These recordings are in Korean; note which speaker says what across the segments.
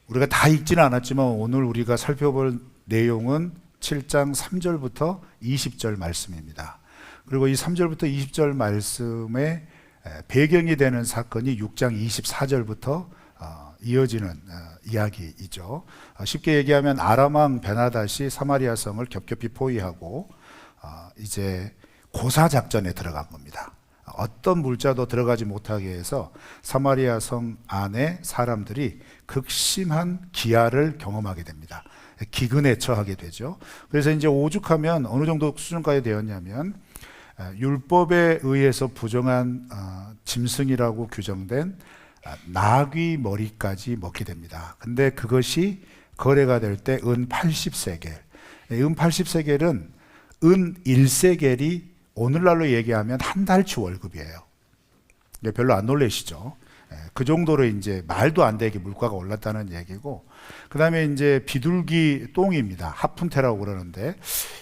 Speaker 1: 우리가 다 읽지는 않았지만 오늘 우리가 살펴볼 내용은 7장 3절부터 20절 말씀입니다. 그리고 이 3절부터 20절 말씀의 배경이 되는 사건이 6장 24절부터 이어지는 이야기이죠. 쉽게 얘기하면 아람왕 베나닷이 사마리아 성을 겹겹이 포위하고 이제 고사 작전에 들어간 겁니다. 어떤 물자도 들어가지 못하게 해서 사마리아 성 안에 사람들이 극심한 기아를 경험하게 됩니다. 기근에 처하게 되죠. 그래서 이제 오죽하면 어느 정도 수준까지 되었냐면 율법에 의해서 부정한 짐승이라고 규정된 나귀 머리까지 먹게 됩니다. 근데 그것이 거래가 될 때 은 80세겔. 은 80세겔은 은 1세겔이 오늘날로 얘기하면 한 달치 월급이에요. 별로 안 놀라시죠? 그 정도로 이제 말도 안 되게 물가가 올랐다는 얘기고, 그 다음에 이제 비둘기 똥입니다. 하푼테라고 그러는데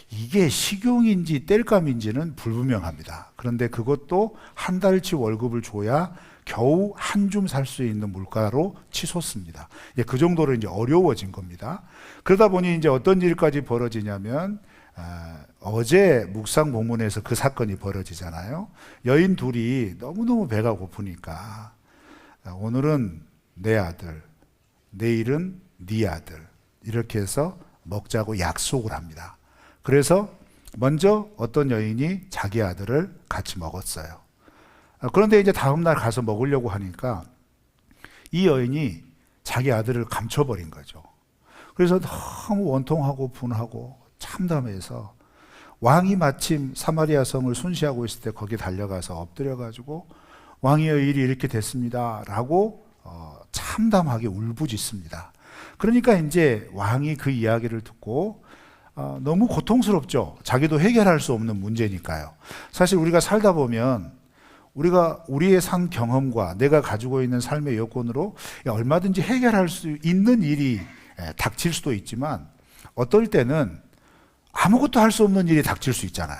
Speaker 1: 이게 식용인지 땔감인지는 불분명합니다. 그런데 그것도 한 달치 월급을 줘야 겨우 한 줌 살 수 있는 물가로 치솟습니다. 그 정도로 이제 어려워진 겁니다. 그러다 보니 이제 어떤 일까지 벌어지냐면 어제 묵상 본문에서 그 사건이 벌어지잖아요. 여인 둘이 너무너무 배가 고프니까 오늘은 내 아들, 내일은 네 아들, 이렇게 해서 먹자고 약속을 합니다. 그래서 먼저 어떤 여인이 자기 아들을 같이 먹었어요. 그런데 이제 다음날 가서 먹으려고 하니까 이 여인이 자기 아들을 감춰버린 거죠. 그래서 너무 원통하고 분하고 참담해서 왕이 마침 사마리아 성을 순시하고 있을 때 거기 달려가서 엎드려가지고 왕이여 일이 이렇게 됐습니다 라고 참담하게 울부짖습니다. 그러니까 이제 왕이 그 이야기를 듣고 너무 고통스럽죠. 자기도 해결할 수 없는 문제니까요. 사실 우리가 살다 보면 우리가 우리의 산 경험과 내가 가지고 있는 삶의 여건으로 얼마든지 해결할 수 있는 일이 닥칠 수도 있지만 어떨 때는 아무것도 할 수 없는 일이 닥칠 수 있잖아요.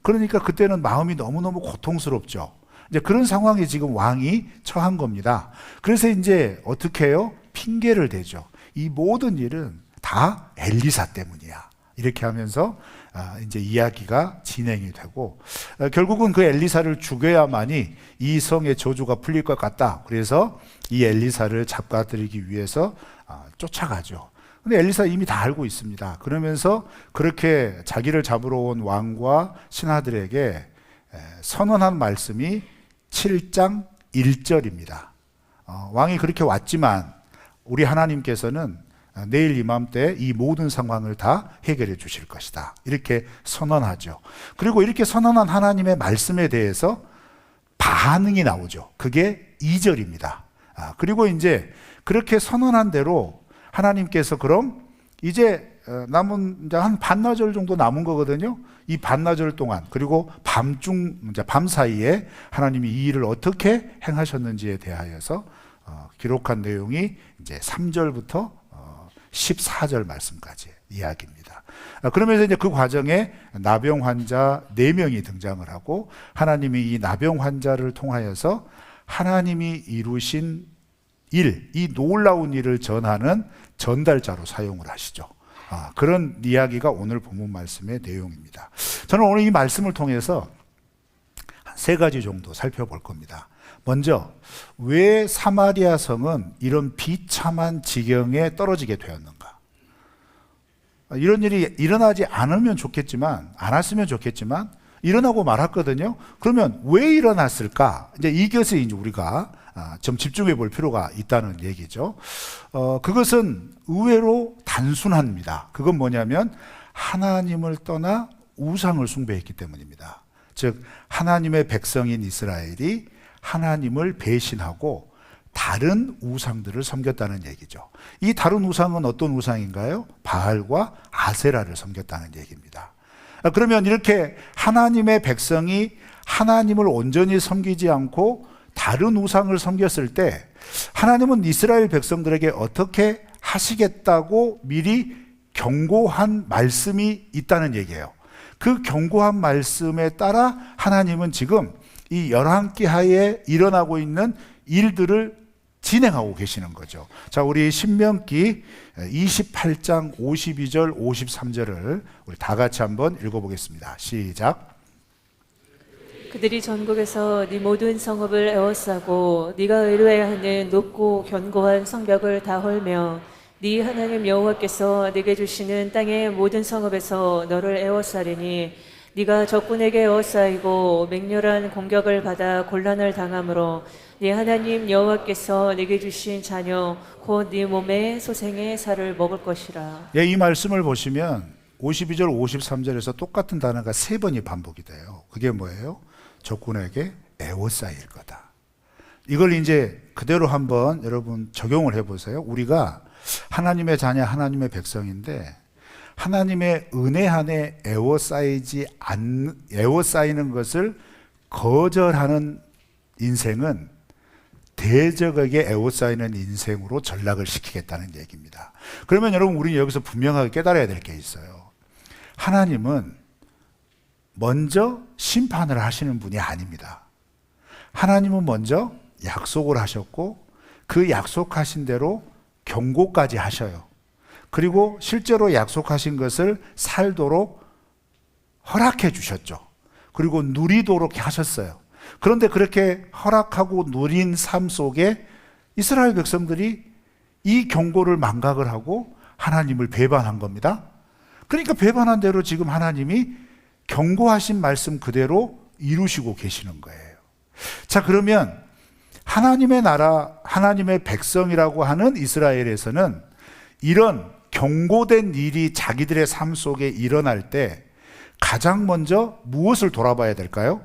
Speaker 1: 그러니까 그때는 마음이 너무너무 고통스럽죠. 이제 그런 상황에 지금 왕이 처한 겁니다. 그래서 이제 어떻게 해요? 핑계를 대죠. 이 모든 일은 다 엘리사 때문이야. 이렇게 하면서 이제 이야기가 진행이 되고 결국은 그 엘리사를 죽여야만이 이 성의 저주가 풀릴 것 같다. 그래서 이 엘리사를 잡아들이기 위해서 쫓아가죠. 근데 엘리사 이미 다 알고 있습니다. 그러면서 그렇게 자기를 잡으러 온 왕과 신하들에게 선언한 말씀이 7장 1절입니다. 왕이 그렇게 왔지만 우리 하나님께서는 내일 이맘때 이 모든 상황을 다 해결해 주실 것이다. 이렇게 선언하죠. 그리고 이렇게 선언한 하나님의 말씀에 대해서 반응이 나오죠. 그게 2절입니다. 그리고 이제 그렇게 선언한 대로 하나님께서 그럼 이제 남은 이제 한 반나절 정도 남은 거거든요. 이 반나절 동안 그리고 밤 사이에 하나님이 이 일을 어떻게 행하셨는지에 대하여서 기록한 내용이 이제 3절부터 14절 말씀까지 이야기입니다. 그러면서 이제 그 과정에 나병 환자 4명이 등장을 하고 하나님이 이 나병 환자를 통하여서 하나님이 이루신 일, 이 놀라운 일을 전하는 전달자로 사용을 하시죠. 그런 이야기가 오늘 본문 말씀의 내용입니다. 저는 오늘 이 말씀을 통해서 한 3가지 정도 살펴볼 겁니다. 먼저 왜 사마리아 성은 이런 비참한 지경에 떨어지게 되었는가? 이런 일이 일어나지 않으면 좋겠지만 안 왔으면 좋겠지만 일어나고 말았거든요. 그러면 왜 일어났을까? 이제 이것에 이제 우리가 좀 집중해 볼 필요가 있다는 얘기죠. 그것은 의외로 단순합니다. 그건 뭐냐면 하나님을 떠나 우상을 숭배했기 때문입니다. 즉 하나님의 백성인 이스라엘이 하나님을 배신하고 다른 우상들을 섬겼다는 얘기죠. 이 다른 우상은 어떤 우상인가요? 바알과 아세라를 섬겼다는 얘기입니다. 그러면 이렇게 하나님의 백성이 하나님을 온전히 섬기지 않고 다른 우상을 섬겼을 때 하나님은 이스라엘 백성들에게 어떻게 하시겠다고 미리 경고한 말씀이 있다는 얘기예요. 그 경고한 말씀에 따라 하나님은 지금 이 열왕기 하에 일어나고 있는 일들을 진행하고 계시는 거죠. 자, 우리 신명기 28장 52절 53절을 우리 다 같이 한번 읽어보겠습니다. 시작.
Speaker 2: 그들이 전국에서 네 모든 성읍을 에워싸고 네가 의뢰해야 하는 높고 견고한 성벽을 다 헐며 네 하나님 여호와께서 네게 주시는 땅의 모든 성읍에서 너를 에워싸리니 네가 적군에게 에워싸이고 맹렬한 공격을 받아 곤란을 당함으로 네 하나님 여호와께서 네게 주신 자녀 곧 네 몸의 소생의 살을 먹을 것이라.
Speaker 1: 예, 이 말씀을 보시면 52절 53절에서 똑같은 단어가 3번이 반복이 돼요. 그게 뭐예요? 적군에게 에워싸일 거다. 이걸 이제 그대로 한번 여러분 적용을 해보세요. 우리가 하나님의 자녀, 하나님의 백성인데 하나님의 은혜 안에 에워싸이는 것을 거절하는 인생은 대적에게 에워싸이는 인생으로 전락을 시키겠다는 얘기입니다. 그러면 여러분, 우리는 여기서 분명하게 깨달아야 될 게 있어요. 하나님은 먼저 심판을 하시는 분이 아닙니다. 하나님은 먼저 약속을 하셨고 그 약속하신 대로 경고까지 하셔요. 그리고 실제로 약속하신 것을 살도록 허락해 주셨죠. 그리고 누리도록 하셨어요. 그런데 그렇게 허락하고 누린 삶 속에 이스라엘 백성들이 이 경고를 망각을 하고 하나님을 배반한 겁니다. 그러니까 배반한 대로 지금 하나님이 경고하신 말씀 그대로 이루시고 계시는 거예요. 자, 그러면 하나님의 나라, 하나님의 백성이라고 하는 이스라엘에서는 이런 경고된 일이 자기들의 삶 속에 일어날 때 가장 먼저 무엇을 돌아봐야 될까요?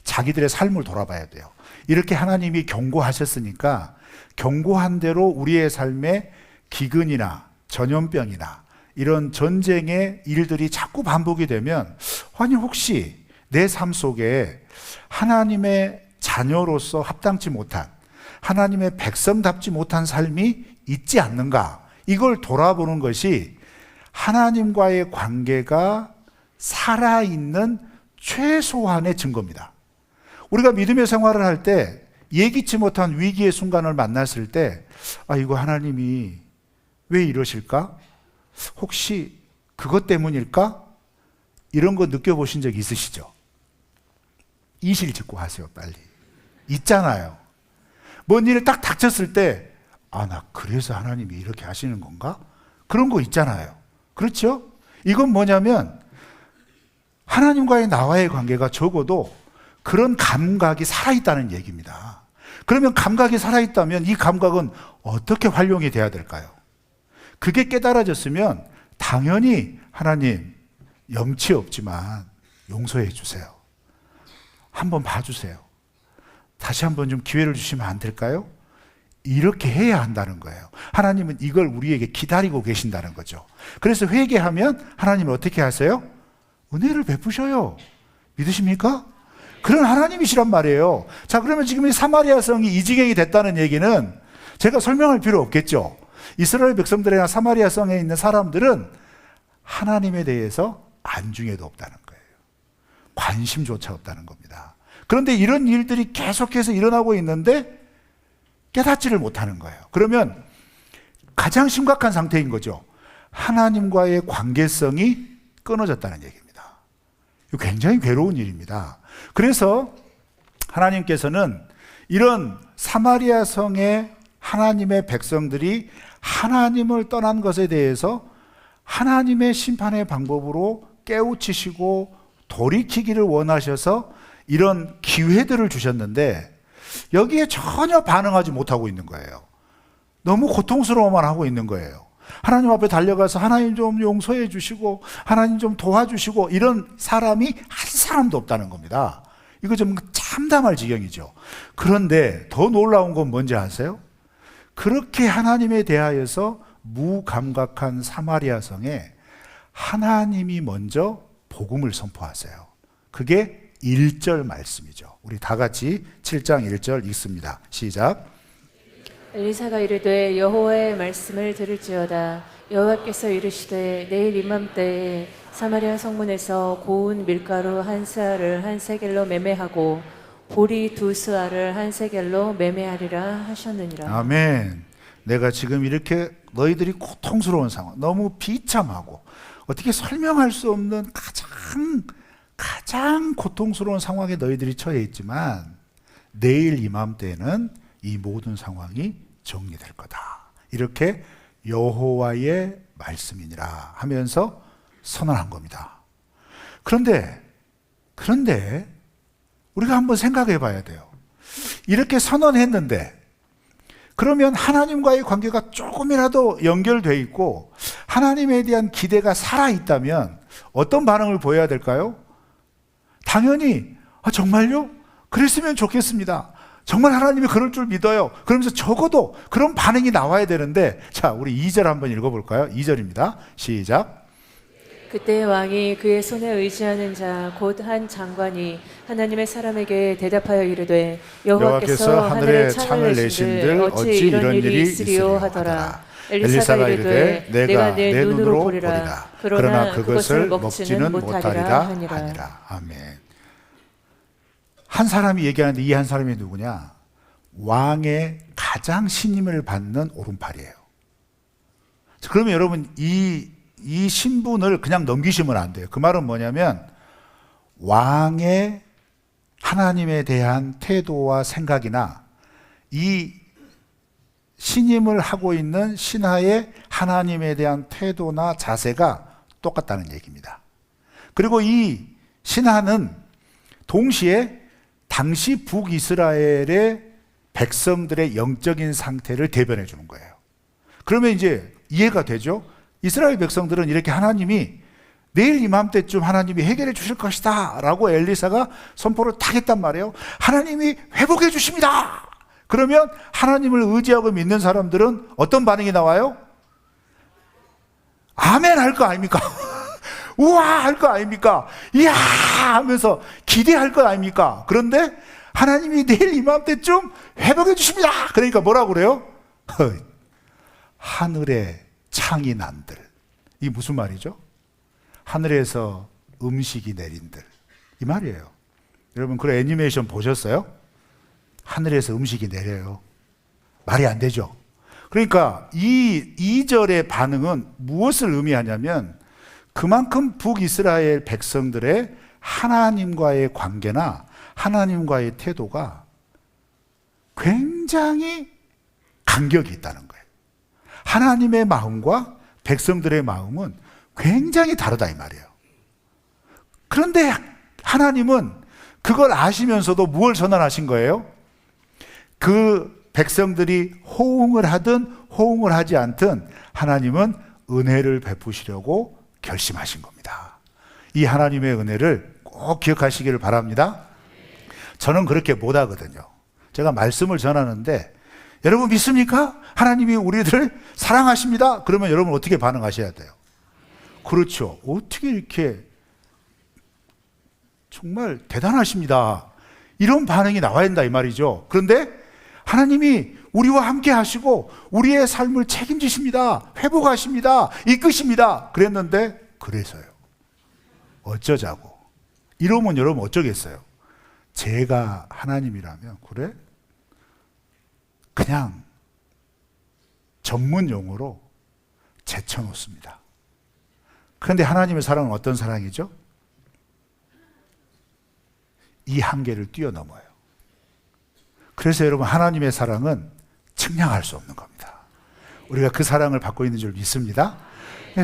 Speaker 1: 자기들의 삶을 돌아봐야 돼요. 이렇게 하나님이 경고하셨으니까 경고한 대로 우리의 삶에 기근이나 전염병이나 이런 전쟁의 일들이 자꾸 반복이 되면, 아니 혹시 내 삶 속에 하나님의 자녀로서 합당치 못한, 하나님의 백성답지 못한 삶이 있지 않는가, 이걸 돌아보는 것이 하나님과의 관계가 살아있는 최소한의 증거입니다. 우리가 믿음의 생활을 할 때 예기치 못한 위기의 순간을 만났을 때, 아, 이거 하나님이 왜 이러실까? 혹시 그것 때문일까? 이런 거 느껴보신 적 있으시죠? 이실 짓고 하세요, 빨리. 있잖아요. 뭔 일이 딱 닥쳤을 때, 아, 나 그래서 하나님이 이렇게 하시는 건가? 그런 거 있잖아요. 그렇죠? 이건 뭐냐면 하나님과의 나와의 관계가 적어도 그런 감각이 살아있다는 얘기입니다. 그러면 감각이 살아있다면 이 감각은 어떻게 활용이 돼야 될까요? 그게 깨달아졌으면 당연히 하나님, 염치 없지만 용서해 주세요. 한번 봐주세요. 다시 한번 좀 기회를 주시면 안 될까요? 이렇게 해야 한다는 거예요. 하나님은 이걸 우리에게 기다리고 계신다는 거죠. 그래서 회개하면 하나님은 어떻게 하세요? 은혜를 베푸셔요. 믿으십니까? 그런 하나님이시란 말이에요. 자, 그러면 지금 이 사마리아 성이 이 지경이 됐다는 얘기는 제가 설명할 필요 없겠죠. 이스라엘 백성들이나 사마리아 성에 있는 사람들은 하나님에 대해서 안중에도 없다는 거예요. 관심조차 없다는 겁니다. 그런데 이런 일들이 계속해서 일어나고 있는데 깨닫지를 못하는 거예요. 그러면 가장 심각한 상태인 거죠. 하나님과의 관계성이 끊어졌다는 얘기입니다. 이거 굉장히 괴로운 일입니다. 그래서 하나님께서는 이런 사마리아 성의 하나님의 백성들이 하나님을 떠난 것에 대해서 하나님의 심판의 방법으로 깨우치시고 돌이키기를 원하셔서 이런 기회들을 주셨는데 여기에 전혀 반응하지 못하고 있는 거예요. 너무 고통스러워만 하고 있는 거예요. 하나님 앞에 달려가서 하나님 좀 용서해 주시고 하나님 좀 도와주시고 이런 사람이 한 사람도 없다는 겁니다. 이거 좀 참담할 지경이죠. 그런데 더 놀라운 건 뭔지 아세요? 그렇게 하나님에 대하여서 무감각한 사마리아 성에 하나님이 먼저 복음을 선포하세요. 그게 1절 말씀이죠. 우리 다 같이 7장 1절 읽습니다. 시작.
Speaker 2: 엘리사가 이르되 여호와의 말씀을 들을지어다. 여호와께서 이르시되 내일 이맘때에 사마리아 성문에서 고운 밀가루 한 세알을 한 세겔로 매매하고 보리 2수알을 한 세겔로 매매하리라 하셨느니라.
Speaker 1: 아멘. 내가 지금 이렇게 너희들이 고통스러운 상황, 너무 비참하고 어떻게 설명할 수 없는 가장 고통스러운 상황에 너희들이 처해 있지만 내일 이맘때는 이 모든 상황이 정리될 거다. 이렇게 여호와의 말씀이니라 하면서 선언한 겁니다. 그런데 우리가 한번 생각해 봐야 돼요. 이렇게 선언했는데 그러면 하나님과의 관계가 조금이라도 연결되어 있고 하나님에 대한 기대가 살아있다면 어떤 반응을 보여야 될까요? 당연히 정말요? 그랬으면 좋겠습니다. 정말 하나님이 그럴 줄 믿어요. 그러면서 적어도 그런 반응이 나와야 되는데, 자, 우리 2절 한번 읽어볼까요? 2절입니다. 시작.
Speaker 2: 그때 왕이 그의 손에 의지하는 자 곧 한 장관이 하나님의 사람에게 대답하여 이르되 여호와께서 하늘에 창을 내신들 어찌 이런 일이 있으리요 하더라. 엘리사가 이르되 내가 내 눈으로 보리라. 그러나 그것을 먹지는 못하리라 하니라.
Speaker 1: 아멘. 한 사람이 얘기하는데 이 한 사람이 누구냐? 왕의 가장 신임을 받는 오른팔이에요. 그러면 여러분 이 신분을 그냥 넘기시면 안 돼요. 그 말은 뭐냐면 왕의 하나님에 대한 태도와 생각이나 이 신임을 하고 있는 신하의 하나님에 대한 태도나 자세가 똑같다는 얘기입니다. 그리고 이 신하는 동시에 당시 북이스라엘의 백성들의 영적인 상태를 대변해 주는 거예요. 그러면 이제 이해가 되죠? 이스라엘 백성들은 이렇게 하나님이 내일 이맘때쯤 하나님이 해결해 주실 것이다 라고 엘리사가 선포를 딱 했단 말이에요. 하나님이 회복해 주십니다. 그러면 하나님을 의지하고 믿는 사람들은 어떤 반응이 나와요? 아멘 할 거 아닙니까? 우와 할 거 아닙니까? 이야 하면서 기대할 거 아닙니까? 그런데 하나님이 내일 이맘때쯤 회복해 주십니다. 그러니까 뭐라고 그래요? 하늘에 창이 난들. 이게 무슨 말이죠? 하늘에서 음식이 내린들. 이 말이에요. 여러분 그 애니메이션 보셨어요? 하늘에서 음식이 내려요. 말이 안 되죠. 그러니까 이 2절의 반응은 무엇을 의미하냐면 그만큼 북이스라엘 백성들의 하나님과의 관계나 하나님과의 태도가 굉장히 간격이 있다는 거예요. 하나님의 마음과 백성들의 마음은 굉장히 다르다 이 말이에요. 그런데 하나님은 그걸 아시면서도 무엇을 선언하신 거예요? 그 백성들이 호응을 하든 호응을 하지 않든 하나님은 은혜를 베푸시려고 결심하신 겁니다. 이 하나님의 은혜를 꼭 기억하시기를 바랍니다. 저는 그렇게 못하거든요. 제가 말씀을 전하는데 여러분 믿습니까? 하나님이 우리들을 사랑하십니다. 그러면 여러분 어떻게 반응하셔야 돼요? 그렇죠. 어떻게 이렇게 정말 대단하십니다. 이런 반응이 나와야 된다 이 말이죠. 그런데 하나님이 우리와 함께 하시고 우리의 삶을 책임지십니다. 회복하십니다. 이끄십니다. 그랬는데 그래서요. 어쩌자고. 이러면 여러분 어쩌겠어요? 제가 하나님이라면 그래? 그냥 전문 용어로 제쳐놓습니다. 그런데 하나님의 사랑은 어떤 사랑이죠? 이 한계를 뛰어넘어요. 그래서 여러분 하나님의 사랑은 측량할 수 없는 겁니다. 우리가 그 사랑을 받고 있는 줄 믿습니다.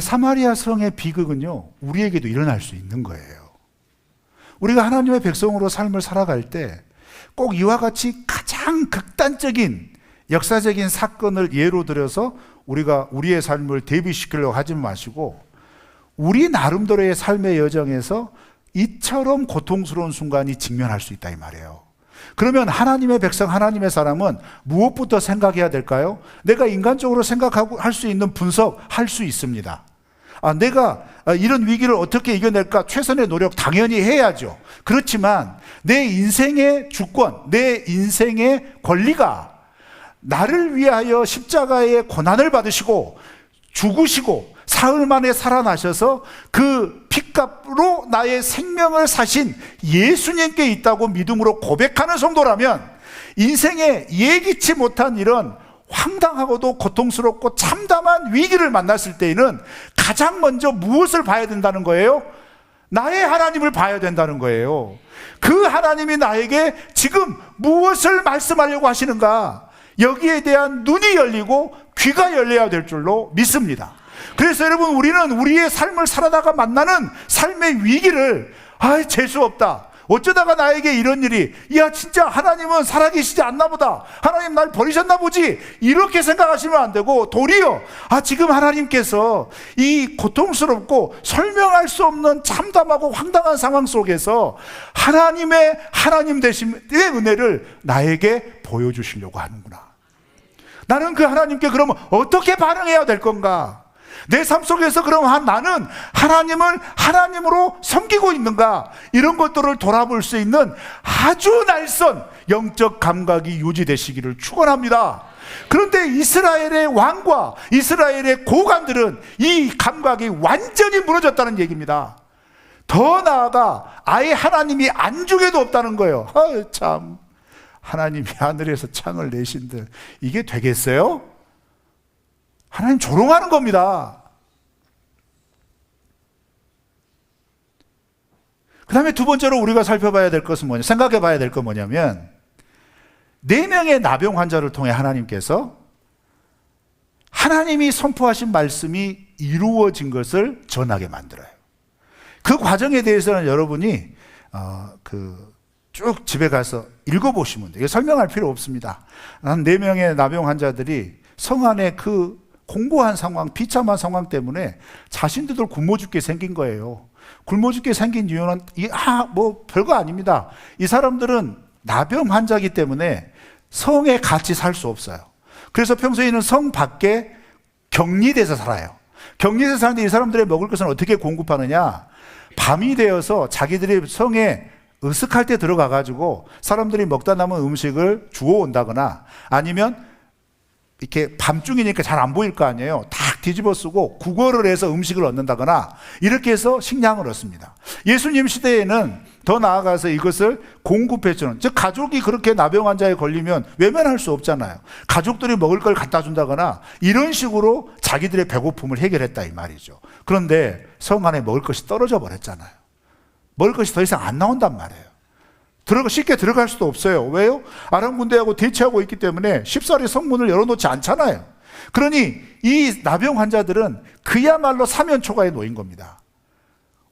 Speaker 1: 사마리아 성의 비극은요 우리에게도 일어날 수 있는 거예요. 우리가 하나님의 백성으로 삶을 살아갈 때 꼭 이와 같이 가장 극단적인 역사적인 사건을 예로 들어서 우리가 우리의 삶을 대비시키려고 하지 마시고 우리 나름대로의 삶의 여정에서 이처럼 고통스러운 순간이 직면할 수 있다 이 말이에요. 그러면 하나님의 백성, 하나님의 사람은 무엇부터 생각해야 될까요? 내가 인간적으로 생각하고 할 수 있는 분석할 수 있습니다. 내가 이런 위기를 어떻게 이겨낼까 최선의 노력 당연히 해야죠. 그렇지만 내 인생의 주권, 내 인생의 권리가 나를 위하여 십자가의 고난을 받으시고 죽으시고 사흘 만에 살아나셔서 그 핏값으로 나의 생명을 사신 예수님께 있다고 믿음으로 고백하는 성도라면 인생에 예기치 못한 이런 황당하고도 고통스럽고 참담한 위기를 만났을 때에는 가장 먼저 무엇을 봐야 된다는 거예요? 나의 하나님을 봐야 된다는 거예요. 그 하나님이 나에게 지금 무엇을 말씀하려고 하시는가, 여기에 대한 눈이 열리고 귀가 열려야 될 줄로 믿습니다. 그래서 여러분, 우리는 우리의 삶을 살아다가 만나는 삶의 위기를 재수 없다, 어쩌다가 나에게 이런 일이, 야 진짜 하나님은 살아계시지 않나 보다, 하나님 날 버리셨나 보지, 이렇게 생각하시면 안 되고, 도리어 지금 하나님께서 이 고통스럽고 설명할 수 없는 참담하고 황당한 상황 속에서 하나님의 하나님 되심의 은혜를 나에게 보여주시려고 하는구나. 나는 그 하나님께 그러면 어떻게 반응해야 될 건가? 내 삶 속에서 그럼 나는 하나님을 하나님으로 섬기고 있는가? 이런 것들을 돌아볼 수 있는 아주 날선 영적 감각이 유지되시기를 축원합니다. 그런데 이스라엘의 왕과 이스라엘의 고관들은 이 감각이 완전히 무너졌다는 얘기입니다. 더 나아가 아예 하나님이 안중에도 없다는 거예요. 참, 하나님이 하늘에서 창을 내신들 이게 되겠어요? 하나님 조롱하는 겁니다. 그 다음에 두 번째로 우리가 살펴봐야 될 것은 뭐냐, 생각해 봐야 될 건 뭐냐면, 4명의 나병 환자를 통해 하나님께서 하나님이 선포하신 말씀이 이루어진 것을 전하게 만들어요. 그 과정에 대해서는 여러분이 쭉 집에 가서 읽어보시면 돼요. 설명할 필요 없습니다. 한 4명의 나병 환자들이 성 안에 그 공고한 상황, 비참한 상황 때문에 자신들도 굶어 죽게 생긴 거예요. 굶어 죽게 생긴 이유는 별거 아닙니다. 이 사람들은 나병 환자이기 때문에 성에 같이 살 수 없어요. 그래서 평소에는 성 밖에 격리돼서 살아요. 격리돼서 사는데 이 사람들의 먹을 것은 어떻게 공급하느냐? 밤이 되어서 자기들이 성에 으슥할 때 들어가가지고 사람들이 먹다 남은 음식을 주워온다거나, 아니면 이렇게 밤중이니까 잘 안 보일 거 아니에요. 탁 뒤집어 쓰고 구걸을 해서 음식을 얻는다거나, 이렇게 해서 식량을 얻습니다. 예수님 시대에는 더 나아가서 이것을 공급해주는, 즉 가족이 그렇게 나병 환자에 걸리면 외면할 수 없잖아요. 가족들이 먹을 걸 갖다 준다거나 이런 식으로 자기들의 배고픔을 해결했다 이 말이죠. 그런데 성 안에 먹을 것이 떨어져 버렸잖아요. 먹을 것이 더 이상 안 나온단 말이에요. 쉽게 들어갈 수도 없어요. 왜요? 아람 군대하고 대치하고 있기 때문에 쉽사리 성문을 열어놓지 않잖아요. 그러니 이 나병 환자들은 그야말로 사면초가에 놓인 겁니다.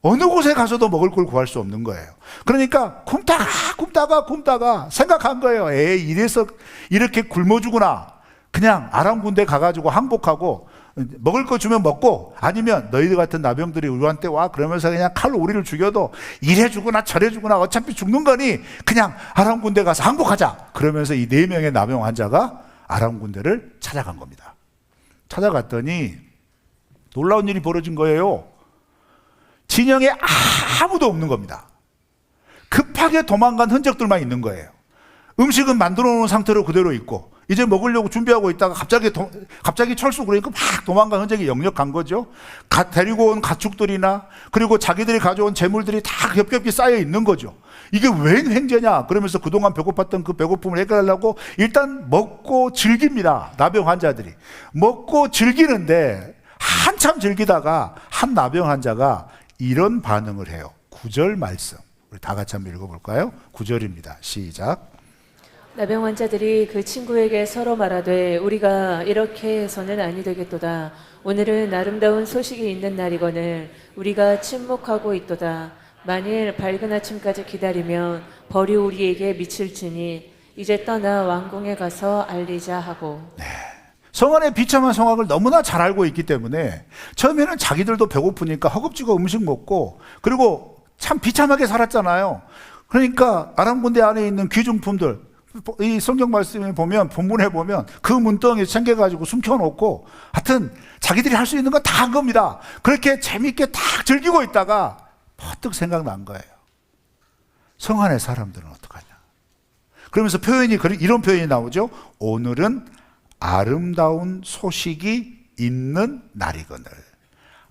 Speaker 1: 어느 곳에 가서도 먹을 걸 구할 수 없는 거예요. 그러니까 굶다가 생각한 거예요. 이래서 이렇게 굶어 죽으나, 그냥 아람 군대 가가지고 항복하고 먹을 거 주면 먹고, 아니면 너희들 같은 나병들이 우리한테 와 그러면서 그냥 칼로 우리를 죽여도 이래 주거나 저래 주거나 어차피 죽는 거니 그냥 아람 군대 가서 항복하자. 그러면서 이 4명의 나병 환자가 아람 군대를 찾아간 겁니다. 찾아갔더니 놀라운 일이 벌어진 거예요. 진영에 아무도 없는 겁니다. 급하게 도망간 흔적들만 있는 거예요. 음식은 만들어 놓은 상태로 그대로 있고, 이제 먹으려고 준비하고 있다가 갑자기 철수, 그러니까 막 도망간 흔적이 역력한 거죠. 데리고 온 가축들이나, 그리고 자기들이 가져온 재물들이 다 겹겹이 쌓여 있는 거죠. 이게 웬 횡재냐? 그러면서 그동안 배고팠던 그 배고픔을 해결하려고 일단 먹고 즐깁니다. 나병 환자들이 먹고 즐기는데, 한참 즐기다가 한 나병 환자가 이런 반응을 해요. 9절 말씀 우리 다 같이 한번 읽어볼까요? 9절입니다. 시작.
Speaker 2: 나병 환자들이 그 친구에게 서로 말하되 우리가 이렇게 해서는 아니 되겠도다. 오늘은 아름다운 소식이 있는 날이거늘 우리가 침묵하고 있도다. 만일 밝은 아침까지 기다리면 벌이 우리에게 미칠지니 이제 떠나 왕궁에 가서 알리자 하고.
Speaker 1: 성 안의 비참한 상황을 너무나 잘 알고 있기 때문에 처음에는 자기들도 배고프니까 허겁지겁 음식 먹고, 그리고 참 비참하게 살았잖아요. 그러니까 아람 군대 안에 있는 귀중품들, 이 성경 말씀에 보면, 본문에 보면 그 문덩이 챙겨가지고 숨겨놓고, 하여튼 자기들이 할 수 있는 건 다 한 겁니다. 그렇게 재밌게 딱 즐기고 있다가 퍼뜩 생각난 거예요. 성 안의 사람들은 어떡하냐. 그러면서 이런 표현이 나오죠. 오늘은 아름다운 소식이 있는 날이거늘.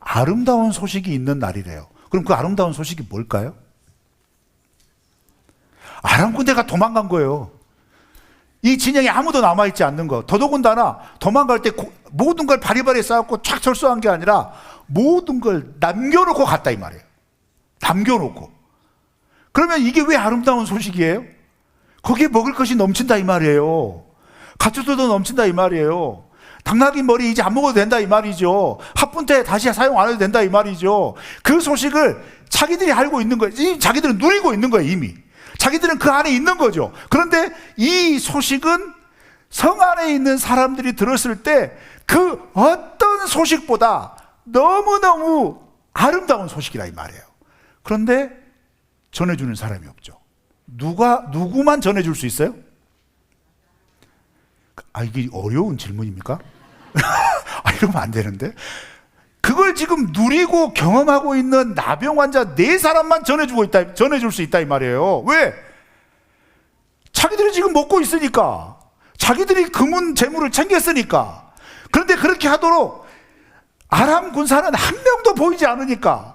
Speaker 1: 아름다운 소식이 있는 날이래요. 그럼 그 아름다운 소식이 뭘까요? 아람 군대가 도망간 거예요. 이 진영에 아무도 남아있지 않는 거. 더더군다나 도망갈 때 모든 걸 바리바리 쌓았고 쫙 철수한 게 아니라 모든 걸 남겨놓고 갔다 이 말이에요. 남겨놓고. 그러면 이게 왜 아름다운 소식이에요? 거기에 먹을 것이 넘친다 이 말이에요. 가축들도 넘친다 이 말이에요. 당나귀 머리 이제 안 먹어도 된다 이 말이죠. 합분태 다시 사용 안 해도 된다 이 말이죠. 그 소식을 자기들이 알고 있는 거예요. 자기들은 누리고 있는 거예요 이미. 자기들은 그 안에 있는 거죠. 그런데 이 소식은 성 안에 있는 사람들이 들었을 때 그 어떤 소식보다 너무너무 아름다운 소식이라 이 말이에요. 그런데 전해주는 사람이 없죠. 누구만 전해줄 수 있어요? 이게 어려운 질문입니까? 이러면 안 되는데. 그걸 지금 누리고 경험하고 있는 나병 환자 4사람만 전해줄 수 있다 이 말이에요. 왜? 자기들이 지금 먹고 있으니까. 자기들이 금은 재물을 챙겼으니까. 그런데 그렇게 하도록 아람 군사는 한 명도 보이지 않으니까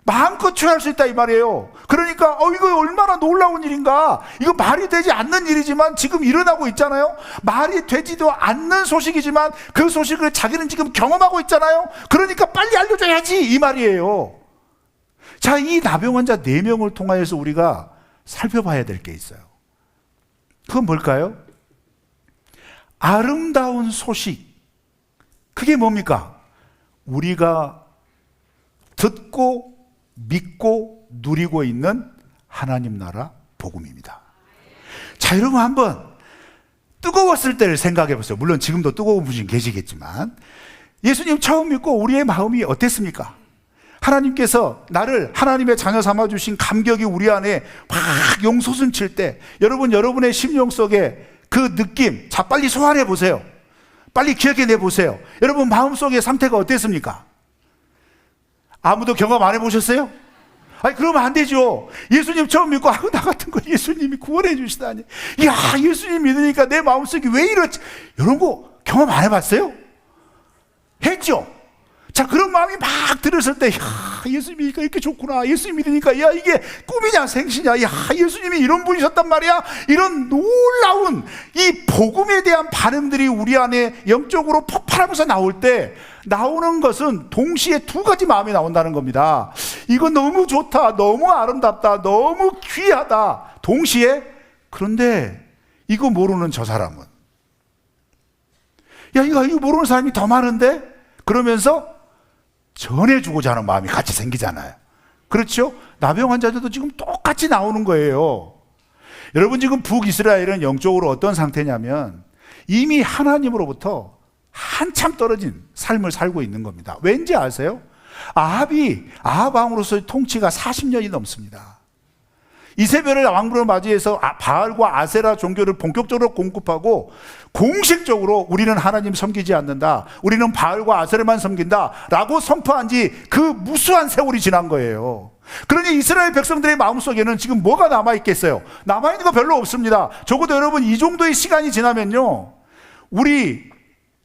Speaker 1: 마음껏 취할 수 있다 이 말이에요. 그러니까 이거 얼마나 놀라운 일인가. 이거 말이 되지 않는 일이지만 지금 일어나고 있잖아요. 말이 되지도 않는 소식이지만 그 소식을 자기는 지금 경험하고 있잖아요. 그러니까 빨리 알려줘야지 이 말이에요. 자, 이 나병 환자 4명을 통하여서 우리가 살펴봐야 될 게 있어요. 그건 뭘까요? 아름다운 소식. 그게 뭡니까? 우리가 듣고 믿고 누리고 있는 하나님 나라 복음입니다. 자, 여러분 한번 뜨거웠을 때를 생각해 보세요. 물론 지금도 뜨거운 분이 계시겠지만 예수님 처음 믿고 우리의 마음이 어땠습니까? 하나님께서 나를 하나님의 자녀 삼아주신 감격이 우리 안에 막 용솟음 칠 때 여러분의 심령 속에 그 느낌, 자 빨리 소환해 보세요. 빨리 기억해내 보세요. 여러분 마음속의 상태가 어땠습니까? 아무도 경험 안 해보셨어요? 그러면 안 되죠. 예수님 처음 믿고 나 같은 거 예수님이 구원해 주시다니. 이야, 예수님 믿으니까 내 마음속이 왜 이렇지? 이런 거 경험 안 해봤어요? 했죠? 자, 그런 마음이 막 들었을 때, 예수님 믿으니까 이렇게 좋구나. 예수님 믿으니까, 이게 꿈이냐, 생시냐. 예수님이 이런 분이셨단 말이야. 이런 놀라운 이 복음에 대한 반응들이 우리 안에 영적으로 폭발하면서 나올 때, 나오는 것은 동시에 2가지 마음이 나온다는 겁니다. 이거 너무 좋다. 너무 아름답다. 너무 귀하다. 동시에, 그런데 이거 모르는 저 사람은. 이거 모르는 사람이 더 많은데? 그러면서 전해주고자 하는 마음이 같이 생기잖아요. 그렇죠? 나병 환자들도 지금 똑같이 나오는 거예요. 여러분 지금 북이스라엘은 영적으로 어떤 상태냐면 이미 하나님으로부터 한참 떨어진 삶을 살고 있는 겁니다. 왠지 아세요? 아합 왕으로서의 통치가 40년이 넘습니다. 이세벨을 왕으로 맞이해서 바알과 아세라 종교를 본격적으로 공급하고 공식적으로 우리는 하나님 섬기지 않는다, 우리는 바알과 아세라만 섬긴다 라고 선포한 지 그 무수한 세월이 지난 거예요. 그러니 이스라엘 백성들의 마음속에는 지금 뭐가 남아있겠어요? 남아있는 거 별로 없습니다. 적어도 여러분 이 정도의 시간이 지나면요, 우리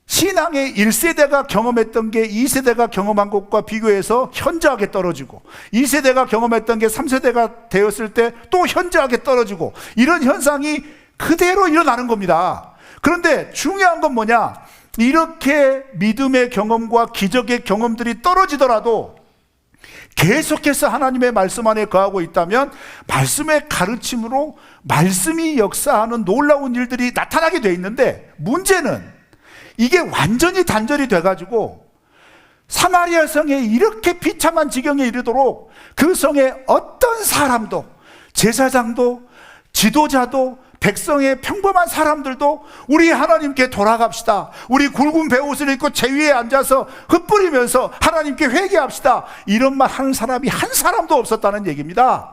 Speaker 1: 신앙의 1세대가 경험했던 게 2세대가 경험한 것과 비교해서 현저하게 떨어지고, 2세대가 경험했던 게 3세대가 되었을 때 또 현저하게 떨어지고, 이런 현상이 그대로 일어나는 겁니다. 그런데 중요한 건 뭐냐? 이렇게 믿음의 경험과 기적의 경험들이 떨어지더라도 계속해서 하나님의 말씀 안에 거하고 있다면 말씀의 가르침으로 말씀이 역사하는 놀라운 일들이 나타나게 돼 있는데, 문제는 이게 완전히 단절이 돼가지고 사마리아 성에 이렇게 비참한 지경에 이르도록 그 성에 어떤 사람도, 제사장도 지도자도 백성의 평범한 사람들도 우리 하나님께 돌아갑시다, 우리 굵은 베옷을 입고 제 위에 앉아서 흩뿌리면서 하나님께 회개합시다, 이런 말 하는 사람이 한 사람도 없었다는 얘기입니다.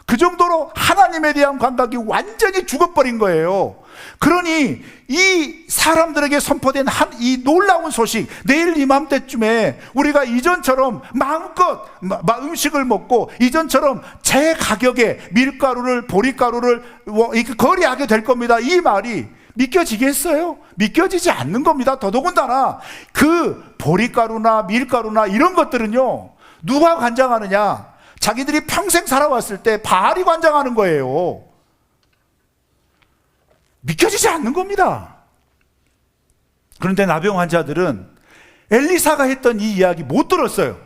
Speaker 1: 그 정도로 하나님에 대한 감각이 완전히 죽어버린 거예요. 그러니 이 사람들에게 선포된 이 놀라운 소식, 내일 이맘때쯤에 우리가 이전처럼 마음껏 음식을 먹고 이전처럼 제 가격에 밀가루를, 보리가루를 거래하게 될 겁니다. 이 말이 믿겨지겠어요? 믿겨지지 않는 겁니다. 더더군다나 그 보리가루나 밀가루나 이런 것들은요, 누가 관장하느냐? 자기들이 평생 살아왔을 때 바알이 관장하는 거예요. 믿겨지지 않는 겁니다. 그런데 나병 환자들은 엘리사가 했던 이 이야기 못 들었어요.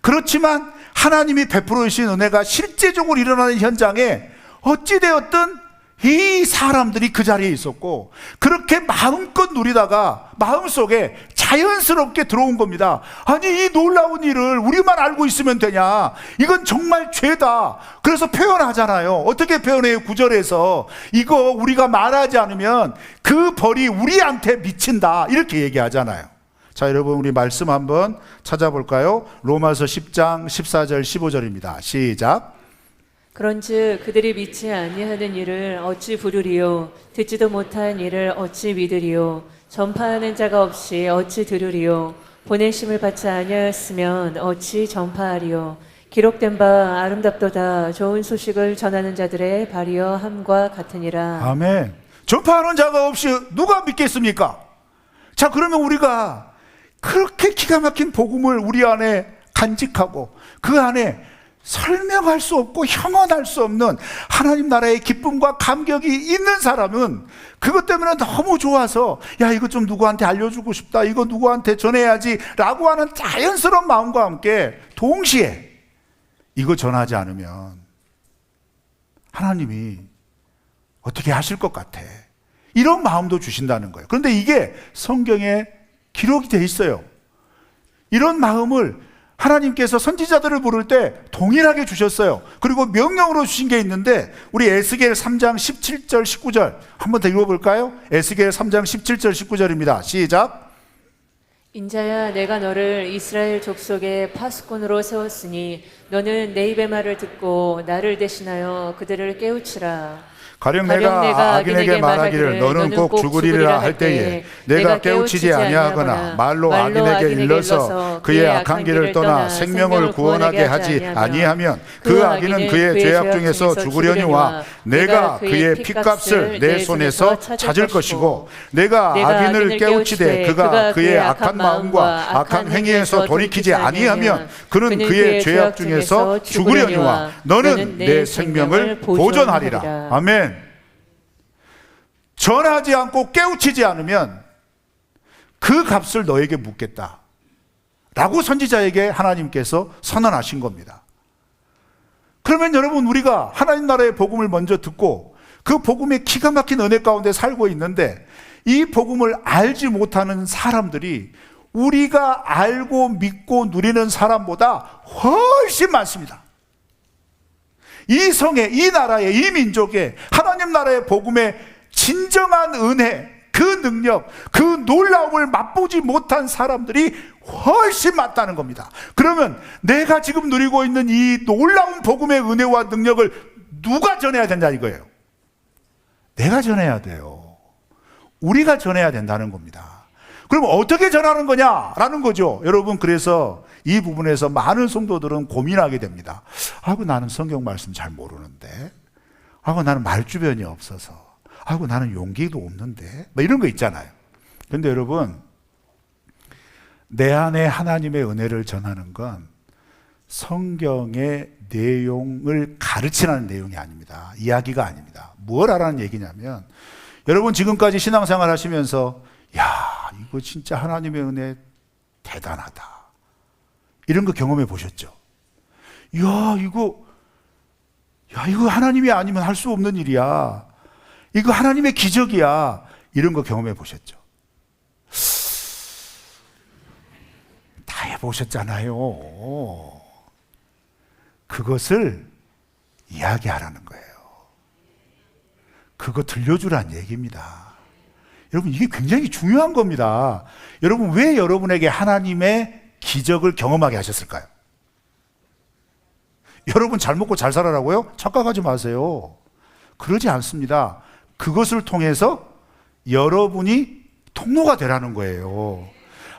Speaker 1: 그렇지만 하나님이 베풀어 주신 은혜가 실제적으로 일어나는 현장에 어찌되었든 이 사람들이 그 자리에 있었고, 그렇게 마음껏 누리다가 마음속에 자연스럽게 들어온 겁니다. 아니, 이 놀라운 일을 우리만 알고 있으면 되냐? 이건 정말 죄다. 그래서 표현하잖아요. 어떻게 표현해요? 9절에서 이거 우리가 말하지 않으면 그 벌이 우리한테 미친다, 이렇게 얘기하잖아요. 자, 여러분, 우리 말씀 한번 찾아볼까요? 로마서 10장 14절 15절입니다. 시작.
Speaker 2: 그런즉 그들이 믿지 아니하는 일을 어찌 부르리요? 듣지도 못한 일을 어찌 믿으리요? 전파하는 자가 없이 어찌 들으리요? 보내심을 받지 아니하였으면 어찌 전파하리요? 기록된 바 아름답도다 좋은 소식을 전하는 자들의 발이여 함과 같으니라.
Speaker 1: 아멘. 전파하는 자가 없이 누가 믿겠습니까? 자, 그러면 우리가 그렇게 기가 막힌 복음을 우리 안에 간직하고 그 안에 설명할 수 없고 형언할 수 없는 하나님 나라의 기쁨과 감격이 있는 사람은 그것 때문에 너무 좋아서, 야, 이거 좀 누구한테 알려주고 싶다, 이거 누구한테 전해야지 라고 하는 자연스러운 마음과 함께 동시에 이거 전하지 않으면 하나님이 어떻게 하실 것 같아, 이런 마음도 주신다는 거예요. 그런데 이게 성경에 기록이 돼 있어요. 이런 마음을 하나님께서 선지자들을 부를 때 동일하게 주셨어요. 그리고 명령으로 주신 게 있는데, 우리 에스겔 3장 17절 19절 한번 더 읽어볼까요? 에스겔 3장 17절 19절입니다. 시작.
Speaker 2: 인자야, 내가 너를 이스라엘 족속의 파수꾼으로 세웠으니 너는 내 입의 말을 듣고 나를 대신하여 그들을 깨우치라.
Speaker 1: 가령 내가 악인에게 말하기를 너는 꼭 죽으리라 할 때에 내가 깨우치지 아니하거나 말로 악인에게 일러서 그의 악한 길을 떠나 생명을 구원하게 하지 아니하면 그 악인은 그의 죄악 중에서 죽으려니와 내가 그의 핏값을 내 손에서 찾을 것이고, 내가 악인을 깨우치되 그가 그의 악한 마음과 악한 행위에서 돌이키지 아니하면 그는 그의 죄악 중에서 죽으려니와 너는 내 생명을 보존하리라. 아멘. 전하지 않고 깨우치지 않으면 그 값을 너에게 묻겠다 라고 선지자에게 하나님께서 선언하신 겁니다. 그러면 여러분, 우리가 하나님 나라의 복음을 먼저 듣고 그 복음의 기가 막힌 은혜 가운데 살고 있는데, 이 복음을 알지 못하는 사람들이 우리가 알고 믿고 누리는 사람보다 훨씬 많습니다. 이 성에, 이 나라에, 이 민족에 하나님 나라의 복음의 진정한 은혜, 그 능력, 그 놀라움을 맛보지 못한 사람들이 훨씬 많다는 겁니다. 그러면 내가 지금 누리고 있는 이 놀라운 복음의 은혜와 능력을 누가 전해야 된다 이거예요. 내가 전해야 돼요. 우리가 전해야 된다는 겁니다. 그럼 어떻게 전하는 거냐라는 거죠. 여러분, 그래서 이 부분에서 많은 성도들은 고민하게 됩니다. 아이고, 나는 성경 말씀 잘 모르는데, 아이고, 나는 말주변이 없어서, 아이고, 나는 용기도 없는데, 뭐 이런 거 있잖아요. 그런데 여러분, 내 안에 하나님의 은혜를 전하는 건 성경의 내용을 가르치라는 내용이 아닙니다. 이야기가 아닙니다. 뭘 하라는 얘기냐면, 여러분 지금까지 신앙생활 하시면서 야, 이거 진짜 하나님의 은혜 대단하다, 이런 거 경험해 보셨죠? 이거 하나님이 아니면 할 수 없는 일이야, 이거 하나님의 기적이야, 이런 거 경험해 보셨죠? 다 해보셨잖아요. 그것을 이야기하라는 거예요. 그거 들려주란 얘기입니다. 여러분, 이게 굉장히 중요한 겁니다. 여러분, 왜 여러분에게 하나님의 기적을 경험하게 하셨을까요? 여러분 잘 먹고 잘 살아라고요? 착각하지 마세요. 그러지 않습니다. 그것을 통해서 여러분이 통로가 되라는 거예요.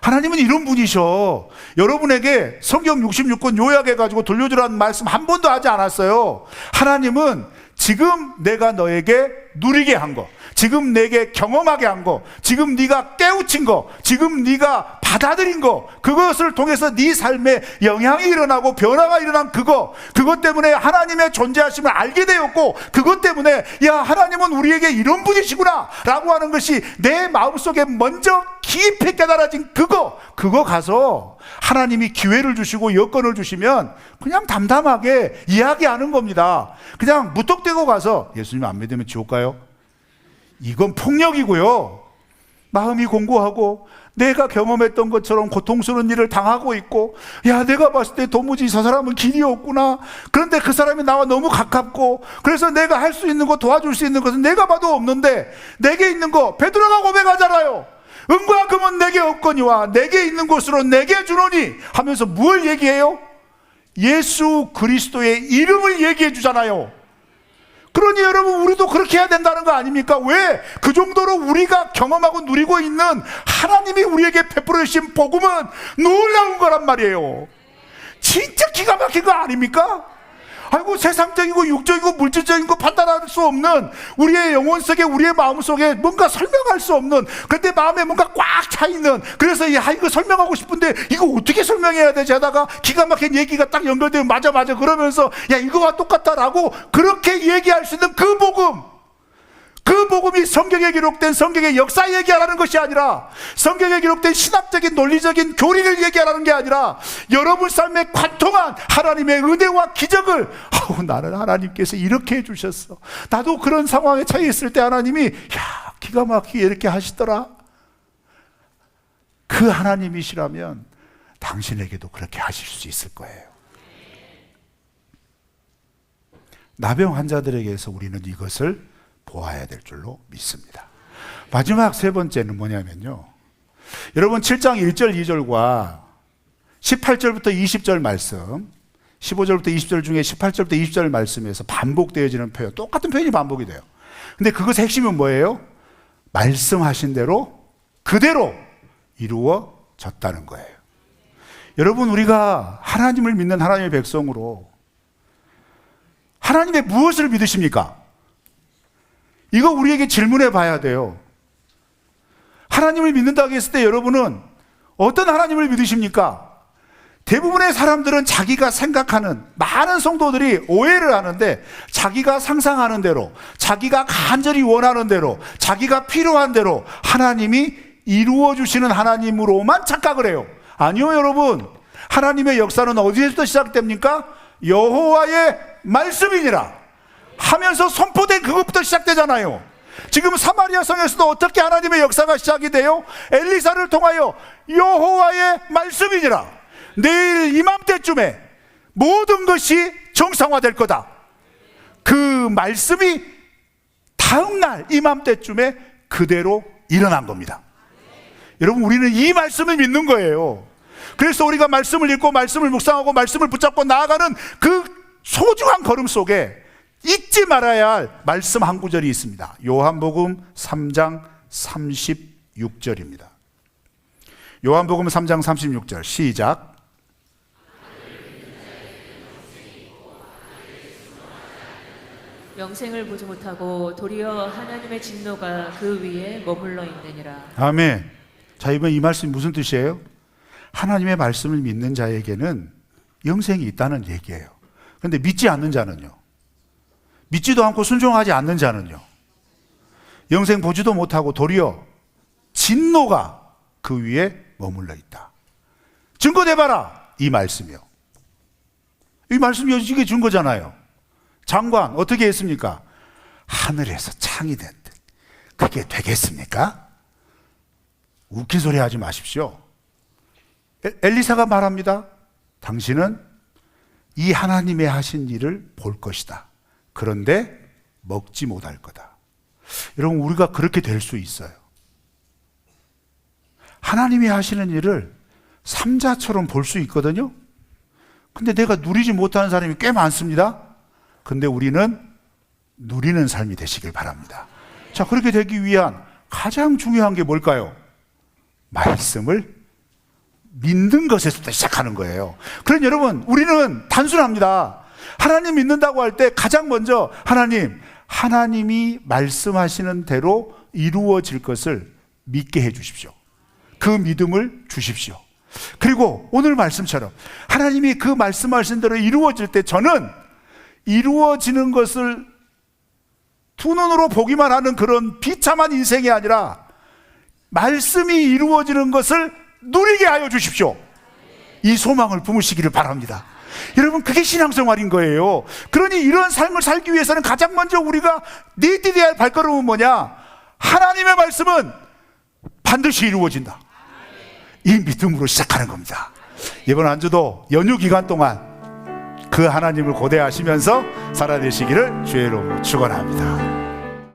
Speaker 1: 하나님은 이런 분이셔. 여러분에게 성경 66권 요약해가지고 돌려주라는 말씀 한 번도 하지 않았어요. 하나님은 지금 내가 너에게 누리게 한 거, 지금 내게 경험하게 한 거, 지금 네가 깨우친 거, 지금 네가 받아들인 거, 그것을 통해서 네 삶에 영향이 일어나고 변화가 일어난 그것 때문에 하나님의 존재하심을 알게 되었고, 그것 때문에 야, 하나님은 우리에게 이런 분이시구나 라고 하는 것이 내 마음속에 먼저 깊이 깨달아진 그거 가서 하나님이 기회를 주시고 여건을 주시면 그냥 담담하게 이야기하는 겁니다. 그냥 무턱대고 가서 예수님 안 믿으면 지옥 가요? 이건 폭력이고요. 마음이 공고하고 내가 경험했던 것처럼 고통스러운 일을 당하고 있고, 야, 내가 봤을 때 도무지 저 사람은 길이 없구나. 그런데 그 사람이 나와 너무 가깝고, 그래서 내가 할 수 있는 거, 도와줄 수 있는 것은 내가 봐도 없는데, 내게 있는 거 베드로가 고백하잖아요. 은과 금은 내게 없거니와 내게 있는 것으로 내게 주노니 하면서 뭘 얘기해요? 예수 그리스도의 이름을 얘기해 주잖아요. 그러니 여러분, 우리도 그렇게 해야 된다는 거 아닙니까? 왜? 그 정도로 우리가 경험하고 누리고 있는 하나님이 우리에게 베풀어 주신 복음은 놀라운 거란 말이에요. 진짜 기가 막힌 거 아닙니까? 아이고, 세상적이고 육적이고 물질적인 거 판단할 수 없는 우리의 영혼 속에, 우리의 마음 속에 뭔가 설명할 수 없는, 근데 마음에 뭔가 꽉 차 있는, 그래서 이거 설명하고 싶은데 이거 어떻게 설명해야 되지 하다가 기가 막힌 얘기가 딱 연결되면 맞아 그러면서 야, 이거와 똑같다라고 그렇게 얘기할 수 있는 그 복음이 성경에 기록된 성경의 역사 얘기하라는 것이 아니라, 성경에 기록된 신학적인 논리적인 교리를 얘기하라는 게 아니라, 여러분 삶에 관통한 하나님의 은혜와 기적을, 나는 하나님께서 이렇게 해주셨어, 나도 그런 상황에 처해 있을 때 하나님이 야, 기가 막히게 이렇게 하시더라. 그 하나님이시라면 당신에게도 그렇게 하실 수 있을 거예요. 나병 환자들에게서 우리는 이것을 보아야 될 줄로 믿습니다. 마지막 세 번째는 뭐냐면요, 여러분 7장 1절 2절과 18절부터 20절 말씀, 15절부터 20절 중에 18절부터 20절 말씀에서 반복되어지는 표현, 똑같은 표현이 반복이 돼요. 근데 그것의 핵심은 뭐예요? 말씀하신 대로 그대로 이루어졌다는 거예요. 여러분, 우리가 하나님을 믿는 하나님의 백성으로 하나님의 무엇을 믿으십니까? 이거 우리에게 질문해 봐야 돼요. 하나님을 믿는다고 했을 때 여러분은 어떤 하나님을 믿으십니까? 대부분의 사람들은 자기가 생각하는, 많은 성도들이 오해를 하는데, 자기가 상상하는 대로, 자기가 간절히 원하는 대로, 자기가 필요한 대로 하나님이 이루어 주시는 하나님으로만 착각을 해요. 아니요, 여러분. 하나님의 역사는 어디에서 시작됩니까? 여호와의 말씀이니라 하면서 선포된 그것부터 시작되잖아요. 지금 사마리아 성에서도 어떻게 하나님의 역사가 시작이 돼요? 엘리사를 통하여 여호와의 말씀이니라, 내일 이맘때쯤에 모든 것이 정상화될 거다. 그 말씀이 다음날 이맘때쯤에 그대로 일어난 겁니다. 여러분, 우리는 이 말씀을 믿는 거예요. 그래서 우리가 말씀을 읽고 말씀을 묵상하고 말씀을 붙잡고 나아가는 그 소중한 걸음 속에 잊지 말아야 할 말씀 한 구절이 있습니다. 요한복음 3장 36절입니다. 요한복음 3장 36절 시작.
Speaker 2: 영생을 보지 못하고 도리어 하나님의 진노가 그 위에 머물러 있느니라.
Speaker 1: 아멘. 자, 이번 이 말씀이 무슨 뜻이에요? 하나님의 말씀을 믿는 자에게는 영생이 있다는 얘기예요. 그런데 믿지 않는 자는요, 믿지도 않고 순종하지 않는 자는요, 영생 보지도 못하고 도리어 진노가 그 위에 머물러 있다. 증거대봐라, 이 말씀이요. 이 말씀이 이게 증거잖아요. 장관 어떻게 했습니까? 하늘에서 창이 된 듯. 그게 되겠습니까? 웃긴 소리 하지 마십시오. 엘리사가 말합니다. 당신은 이 하나님의 하신 일을 볼 것이다. 그런데 먹지 못할 거다. 여러분, 우리가 그렇게 될 수 있어요. 하나님이 하시는 일을 삼자처럼 볼 수 있거든요. 근데 내가 누리지 못하는 사람이 꽤 많습니다. 근데 우리는 누리는 삶이 되시길 바랍니다. 자, 그렇게 되기 위한 가장 중요한 게 뭘까요? 말씀을 믿는 것에서부터 시작하는 거예요. 그럼 여러분, 우리는 단순합니다. 하나님 믿는다고 할 때 가장 먼저 하나님, 하나님이 말씀하시는 대로 이루어질 것을 믿게 해 주십시오. 그 믿음을 주십시오. 그리고 오늘 말씀처럼 하나님이 그 말씀하신 대로 이루어질 때 저는 이루어지는 것을 두 눈으로 보기만 하는 그런 비참한 인생이 아니라 말씀이 이루어지는 것을 누리게 하여 주십시오. 이 소망을 품으시기를 바랍니다. 여러분, 그게 신앙생활인 거예요. 그러니 이런 삶을 살기 위해서는 가장 먼저 우리가 내디뎌야 할 발걸음은 뭐냐? 하나님의 말씀은 반드시 이루어진다. 이 믿음으로 시작하는 겁니다. 이번 한 주도 연휴 기간 동안 그 하나님을 고대하시면서 살아내시기를 주의 이름으로 축원합니다.